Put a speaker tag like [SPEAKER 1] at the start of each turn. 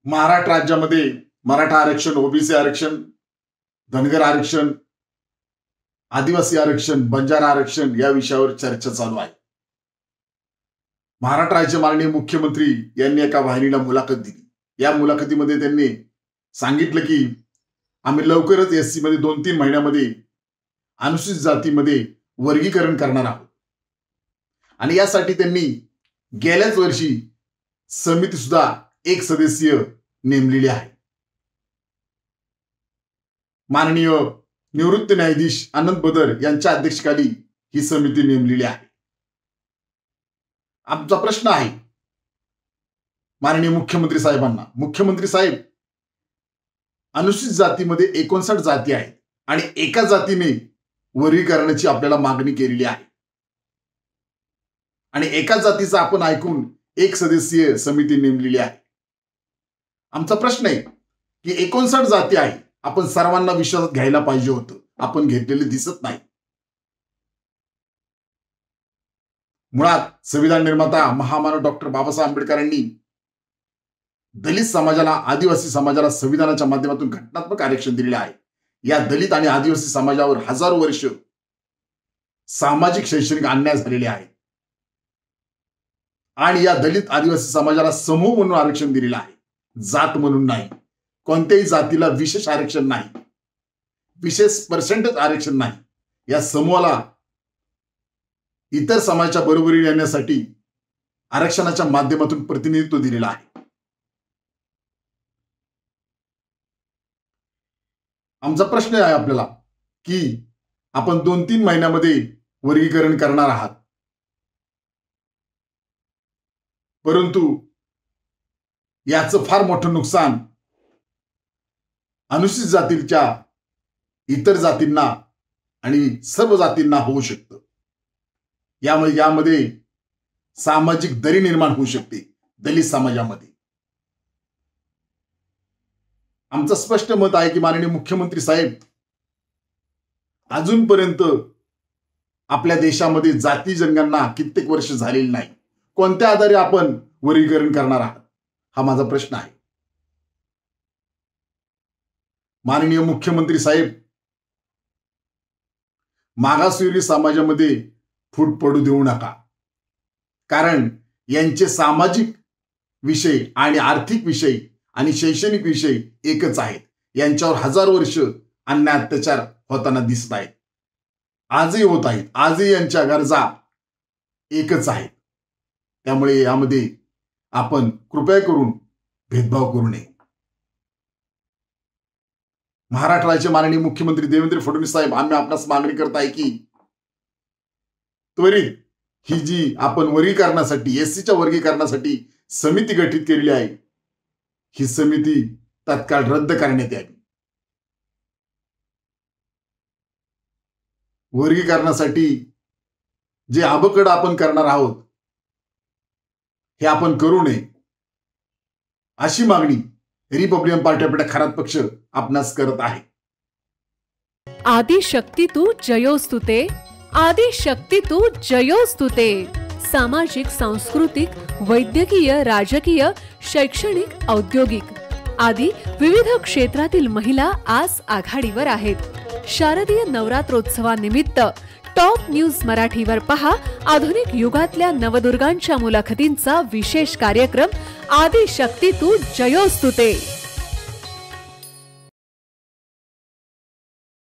[SPEAKER 1] महाराष्ट्र राज्यामध्ये मराठा आरक्षण, ओबीसी आरक्षण, धनगर आरक्षण, आदिवासी आरक्षण, बंजारा आरक्षण या विषयावर चर्चा चालू आहे। महाराष्ट्र राज्याचे माननीय मुख्यमंत्री यांनी एका वाहिनीला मुलाखत दिली। या मुलाखतीमध्ये त्यांनी सांगितलं की आम्ही लवकरच एससी मध्ये 2-3 महिन्यामध्ये अनुसूचित जातीमध्ये वर्गीकरण करणार आहोत आणि यासाठी त्यांनी गेल्याच वर्षी समिती सुद्धा 1 सदस्यीय नेमलेली आहे। माननीय निवृत्त न्यायाधीश आनंद बदर यांच्या अध्यक्षतेखाली ही समिती नेमलेली आहे। आमचा प्रश्न आहे माननीय मुख्यमंत्री साहेबांना, मुख्यमंत्री साहेब, अनुसूचित जातीमध्ये 59 जाती आहेत आणि एका जातीने वर्गीकरणाची आपल्याला मागणी केलेली आहे आणि एका जातीचा आपण ऐकून 1 सदस्यीय समिती नेमलेली आहे। आमचा प्रश्न आहे की 59 जाती आहे, आपण सर्वांना विश्वासात घ्यायला पाहिजे होतं, आपण घेतलेले दिसत नाही। मुळात संविधान निर्माता महामानव डॉक्टर बाबासाहेब आंबेडकरांनी दलित समाजाला, आदिवासी समाजाला संविधानाच्या माध्यमातून घटनात्मक आरक्षण दिलेले आहे। या दलित आणि आदिवासी समाजावर हजारो वर्ष सामाजिक शैक्षणिक अन्याय झालेले आहे आणि या दलित आदिवासी समाजाला समूह म्हणून आरक्षण दिलेलं आहे, जात म्हणून नाही। कोणत्याही जातीला विशेष आरक्षण नाही, विशेष पर्सेंटेज आरक्षण नाही। या समूहाला इतर समाजाच्या बरोबरीने येण्यासाठी आरक्षणाच्या माध्यमातून प्रतिनिधित्व दिलेलं आहे। आमचा प्रश्न आहे आपल्याला की आपण 2-3 महिन्यामध्ये वर्गीकरण करणार आहात, परंतु याचं फार मोठं नुकसान अनुसूचित जातीच्या इतर जातींना आणि सर्व जातींना होऊ शकतं। यामध्ये सामाजिक दरी निर्माण होऊ शकते दलित समाजामध्ये। आमचं स्पष्ट मत आहे की माननीय मुख्यमंत्री साहेब, अजूनपर्यंत आपल्या देशामध्ये जाती जनगणना कित्येक वर्ष झालेली नाही। कोणत्या आधारे आपण वर्गीकरण करणार आहात, हा माझा प्रश्न आहे। माननीय मुख्यमंत्री साहेब, मागासवर्गीय समाजामध्ये फूट पडू देऊ नका, कारण यांचे सामाजिक विषय आणि आर्थिक विषय आणि शैक्षणिक विषय एकच आहेत। यांच्यावर हजारो वर्ष अन्याय अत्याचार होताना दिसत आहेत, आजही होत आहेत, आजही यांच्या गरजा एकच आहेत। त्यामुळे यामध्ये आपण कृपया करून भेदभाव करू नये। महाराष्ट्र राज्याचे माननीय मुख्यमंत्री देवेंद्र फडणवीस साहेब, आम्ही आपणास मागणी करत आहे की त्वरित ही जी आपण वर्गीकरणासाठी, एससीच्या वर्गीकरणासाठी समिती गठीत केलेली आहे, ही समिती तत्काळ रद्द करण्यात यावी। वर्गीकरणासाठी जे अबकड आपण करणार आहोत हे आपण करू नये, अशी मागणी Republican party of India Kharat पक्ष आपणास करत आहे।
[SPEAKER 2] आदि शक्ती तू जयोस्तुते, आदि शक्ती तू जयोस्तुते। सामाजिक, सांस्कृतिक, वैद्यकीय, राजकीय, शैक्षणिक, औद्योगिक आदी विविध क्षेत्रातील महिला आज आघाडीवर आहेत। शारदीय नवरात्रोत्सवानिमित्त टॉप न्यूज मराठीवर पहा आधुनिक युगातल्या नवदुर्गांच्या मुलाखतींचा विशेष कार्यक्रम आदि शक्ती तू जयोस्तुते।